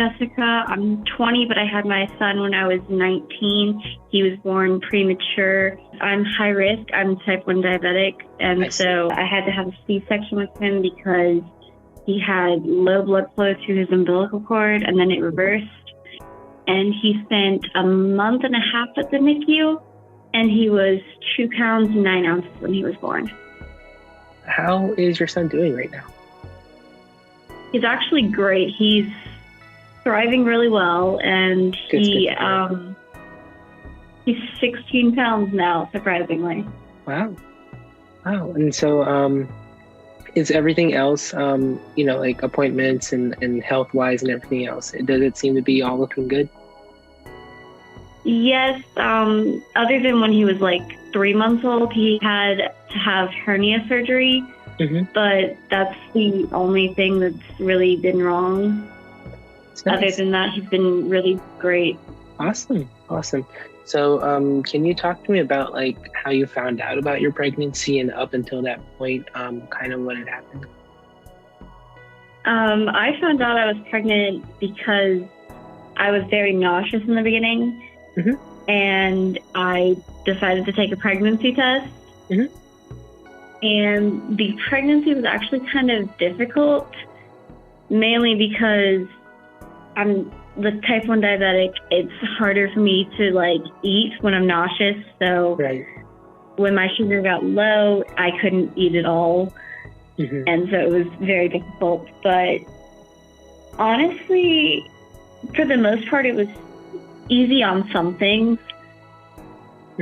Jessica. I'm 20, but I had my son when I was 19. He was born premature. I'm high risk. I'm type 1 diabetic. And so I had to have a C-section with him because he had low blood flow to his umbilical cord, and then it reversed. And he spent a month and a half at the NICU, and he was 2 pounds, 9 ounces when he was born. How is your son doing right now? He's actually great. He's thriving really well, and he's 16 pounds now, surprisingly. Wow. And so, is everything else, like appointments and health-wise and everything else, does it seem to be all looking good? Yes. Other than when he was like 3 months old, he had to have hernia surgery, but that's the only thing that's really been wrong. Nice. Other than that, he's been really great. Awesome. So, can you talk to me about like how you found out about your pregnancy and up until that point, kind of what had happened? I found out I was pregnant because I was very nauseous in the beginning, and I decided to take a pregnancy test. And the pregnancy was actually kind of difficult, mainly because I'm the type 1 diabetic. It's harder for me to like eat when I'm nauseous. So when my sugar got low, I couldn't eat at all. And so it was very difficult. But honestly, for the most part, it was easy on some things.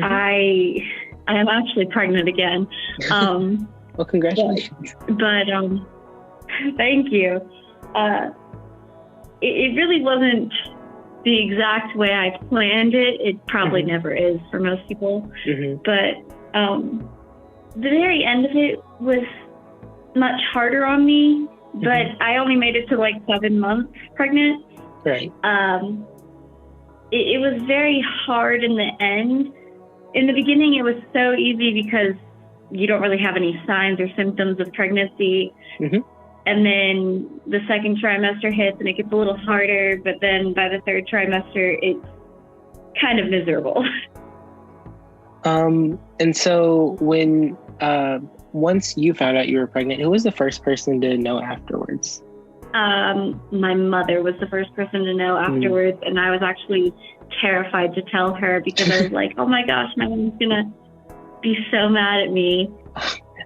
I am actually pregnant again. Well, congratulations. But thank you. It really wasn't the exact way I planned it. It probably never is for most people. But the very end of it was much harder on me. But I only made it to like 7 months pregnant. Right. It was very hard in the end. In the beginning, it was so easy because you don't really have any signs or symptoms of pregnancy. And then the second trimester hits and it gets a little harder, but then by the 3rd trimester, it's kind of miserable. And so when, once you found out you were pregnant, who was the first person to know afterwards? My mother was the first person to know afterwards, and I was actually terrified to tell her because I was like, oh my gosh, my mom's gonna be so mad at me.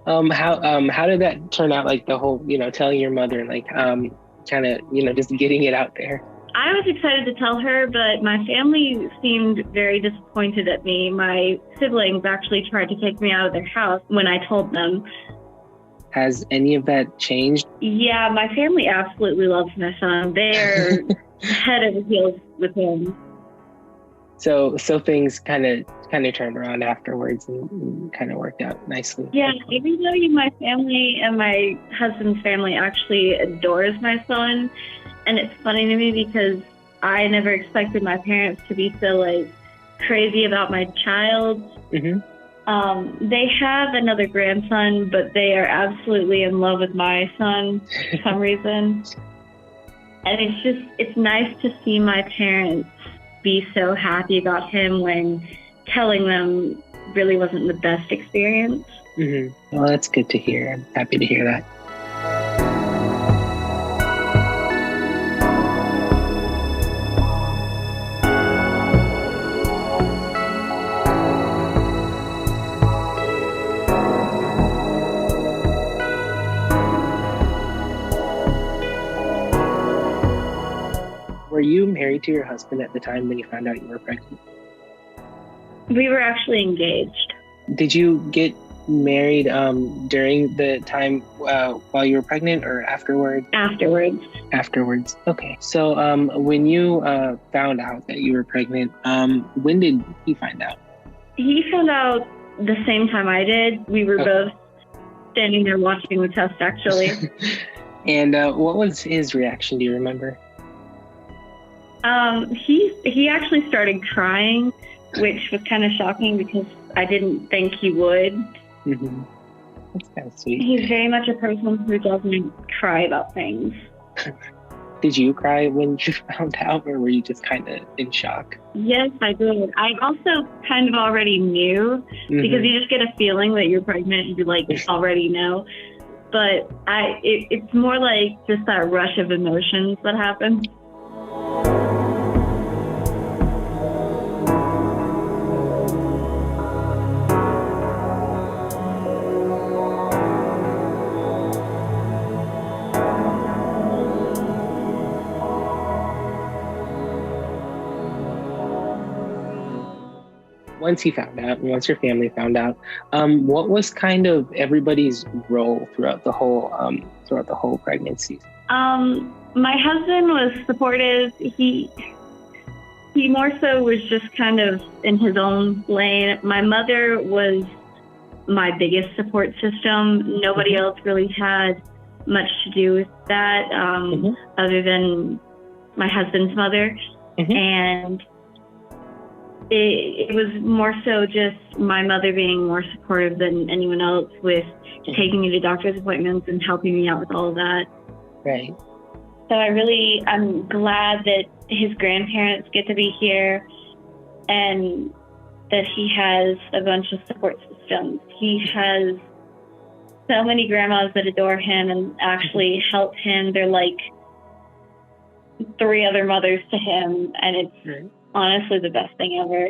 How did that turn out? Like the whole, telling your mother, like, kind of, just getting it out there. I was excited to tell her, but my family seemed very disappointed at me. My siblings actually tried to take me out of their house when I told them. Has any of that changed? Yeah, my family absolutely loves my son. They're head over heels with him. So things kind of turned around afterwards and kind of worked out nicely. Yeah, even though my family and my husband's family actually adores my son, and it's funny to me because I never expected my parents to be so like crazy about my child. They have another grandson, but they are absolutely in love with my son for some reason. And it's nice to see my parents be so happy about him when telling them really wasn't the best experience. Well, that's good to hear. I'm happy to hear that. Were you married to your husband at the time when you found out you were pregnant? We were actually engaged. Did you get married during the time while you were pregnant or afterwards? Afterwards. Okay. So when you found out that you were pregnant, when did he find out? He found out the same time I did. We were both standing there watching the test, actually. And what was his reaction? Do you remember? He actually started crying, which was kind of shocking because I didn't think he would. That's kind of sweet. He's very much a person who doesn't cry about things. Did you cry when you found out, or were you just kind of in shock? Yes, I did. I also kind of already knew because you just get a feeling that you're pregnant and you like already know. But it's more like just that rush of emotions that happens. Once your family found out, what was kind of everybody's role throughout the whole pregnancy? My husband was supportive. He more so was just kind of in his own lane. My mother was my biggest support system. Nobody else really had much to do with that, other than my husband's mother. And it was more so just my mother being more supportive than anyone else with taking me to doctor's appointments and helping me out with all of that. Right. So I'm glad that his grandparents get to be here and that he has a bunch of support systems. He has so many grandmas that adore him and actually help him. They're like 3 other mothers to him, and it's honestly the best thing ever.